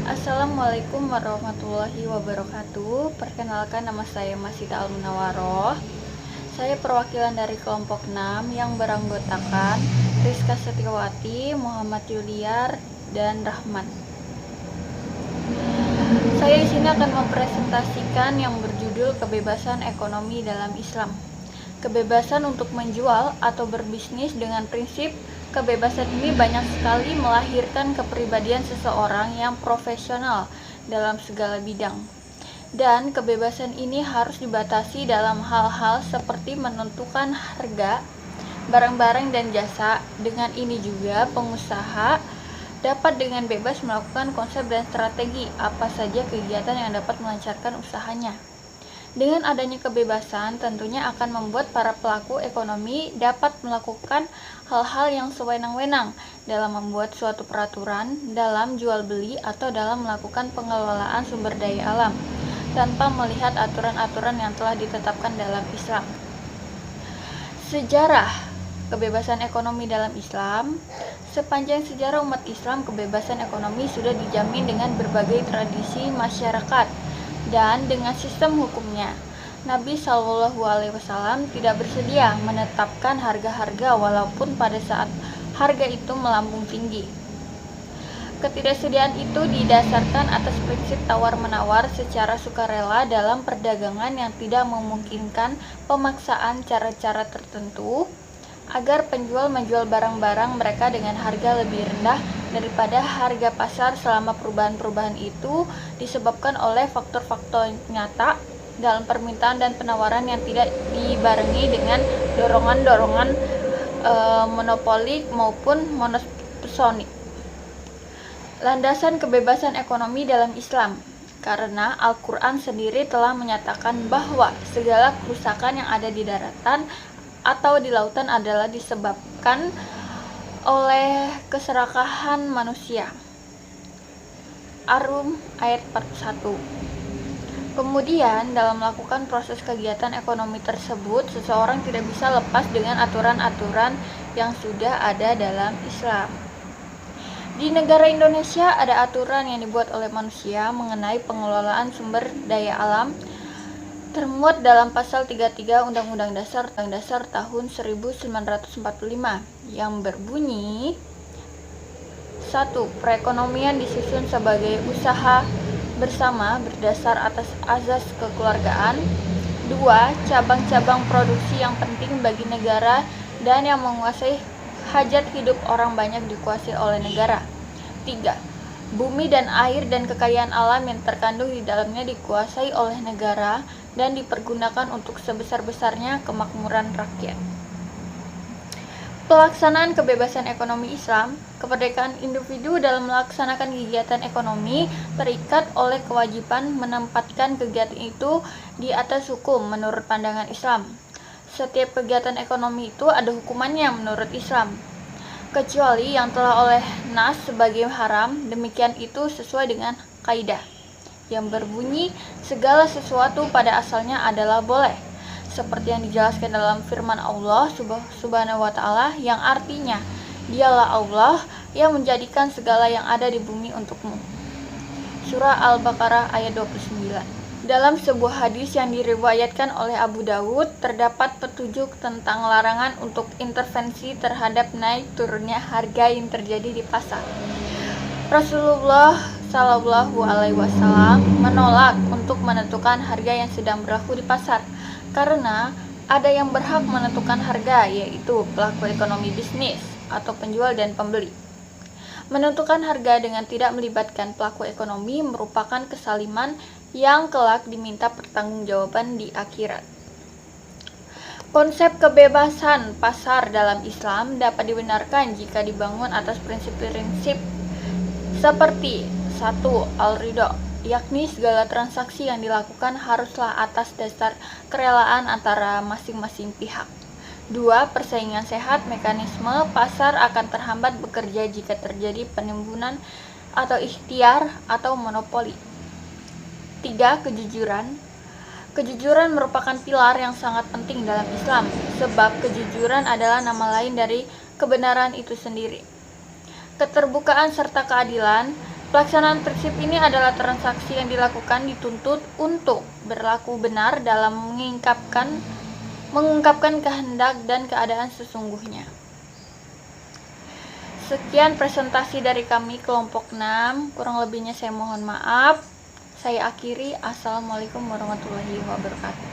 Assalamualaikum warahmatullahi wabarakatuh. Perkenalkan, nama saya Masita Al-Munawaroh. Saya perwakilan dari kelompok 6 yang beranggotakan Rizka Setiawati, Muhammad Yuliar, dan Rahman. Saya di sini akan mempresentasikan yang berjudul kebebasan ekonomi dalam Islam. Kebebasan untuk menjual atau berbisnis dengan prinsip kebebasan ini banyak sekali melahirkan kepribadian seseorang yang profesional dalam segala bidang. Dan kebebasan ini harus dibatasi dalam hal-hal seperti menentukan harga barang-barang dan jasa. Dengan ini juga pengusaha dapat dengan bebas melakukan konsep dan strategi apa saja kegiatan yang dapat melancarkan usahanya. Dengan adanya kebebasan, tentunya akan membuat para pelaku ekonomi dapat melakukan hal-hal yang sewenang-wenang dalam membuat suatu peraturan, dalam jual beli, atau dalam melakukan pengelolaan sumber daya alam, tanpa melihat aturan-aturan yang telah ditetapkan dalam Islam. Sejarah kebebasan ekonomi dalam Islam. Sepanjang sejarah umat Islam, kebebasan ekonomi sudah dijamin dengan berbagai tradisi masyarakat dan dengan sistem hukumnya. Nabi Shallallahu Alaihi Wasallam tidak bersedia menetapkan harga-harga walaupun pada saat harga itu melambung tinggi. Ketidaksediaan itu didasarkan atas prinsip tawar-menawar secara sukarela dalam perdagangan yang tidak memungkinkan pemaksaan cara-cara tertentu agar penjual menjual barang-barang mereka dengan harga lebih rendah daripada harga pasar selama perubahan-perubahan itu disebabkan oleh faktor-faktor nyata dalam permintaan dan penawaran yang tidak dibarengi dengan dorongan-dorongan monopolik maupun monopolik. Landasan kebebasan ekonomi dalam Islam. Karena Al-Quran sendiri telah menyatakan bahwa segala kerusakan yang ada di daratan atau di lautan adalah disebabkan oleh keserakahan manusia. Ar-Rum ayat 41. Kemudian dalam melakukan proses kegiatan ekonomi tersebut, seseorang tidak bisa lepas dengan aturan-aturan yang sudah ada dalam Islam. Di negara Indonesia ada aturan yang dibuat oleh manusia mengenai pengelolaan sumber daya alam termuat dalam pasal 33 Undang-Undang Dasar tahun 1945 yang berbunyi 1. Perekonomian disusun sebagai usaha bersama berdasar atas azas kekeluargaan. 2. Cabang-cabang produksi yang penting bagi negara dan yang menguasai hajat hidup orang banyak dikuasai oleh negara. 3. Bumi dan air dan kekayaan alam yang terkandung di dalamnya dikuasai oleh negara dan dipergunakan untuk sebesar-besarnya kemakmuran rakyat. Pelaksanaan kebebasan ekonomi Islam. Kemerdekaan individu dalam melaksanakan kegiatan ekonomi terikat oleh kewajiban menempatkan kegiatan itu di atas hukum menurut pandangan Islam. Setiap kegiatan ekonomi itu ada hukumannya menurut Islam, kecuali yang telah oleh Nas sebagai haram. Demikian itu sesuai dengan kaidah yang berbunyi segala sesuatu pada asalnya adalah boleh, seperti yang dijelaskan dalam firman Allah Subhanahu wa Ta'ala, yang artinya Dialah Allah yang menjadikan segala yang ada di bumi untukmu. Surah Al-Baqarah ayat 29. Dalam sebuah hadis yang diriwayatkan oleh Abu Dawud, terdapat petunjuk tentang larangan untuk intervensi terhadap naik turunnya harga yang terjadi di pasar. Rasulullah Shallallahu Alaihi Wasallam menolak untuk menentukan harga yang sedang berlaku di pasar, karena ada yang berhak menentukan harga, yaitu pelaku ekonomi bisnis atau penjual dan pembeli. Menentukan harga dengan tidak melibatkan pelaku ekonomi merupakan kesaliman yang kelak diminta pertanggungjawaban di akhirat. Konsep kebebasan pasar dalam Islam dapat dibenarkan jika dibangun atas prinsip-prinsip seperti 1. Al-Ridho, yakni segala transaksi yang dilakukan haruslah atas dasar kerelaan antara masing-masing pihak. 2. Persaingan sehat, mekanisme pasar akan terhambat bekerja jika terjadi penimbunan atau ikhtiar atau monopoli. 3. Kejujuran, Kejujuran merupakan pilar yang sangat penting dalam Islam, sebab kejujuran adalah nama lain dari kebenaran itu sendiri. Keterbukaan serta keadilan. Pelaksanaan prinsip ini adalah transaksi yang dilakukan dituntut untuk berlaku benar dalam mengungkapkan kehendak dan keadaan sesungguhnya. Sekian presentasi dari kami kelompok 6, kurang lebihnya saya mohon maaf. Saya akhiri, Assalamualaikum warahmatullahi wabarakatuh.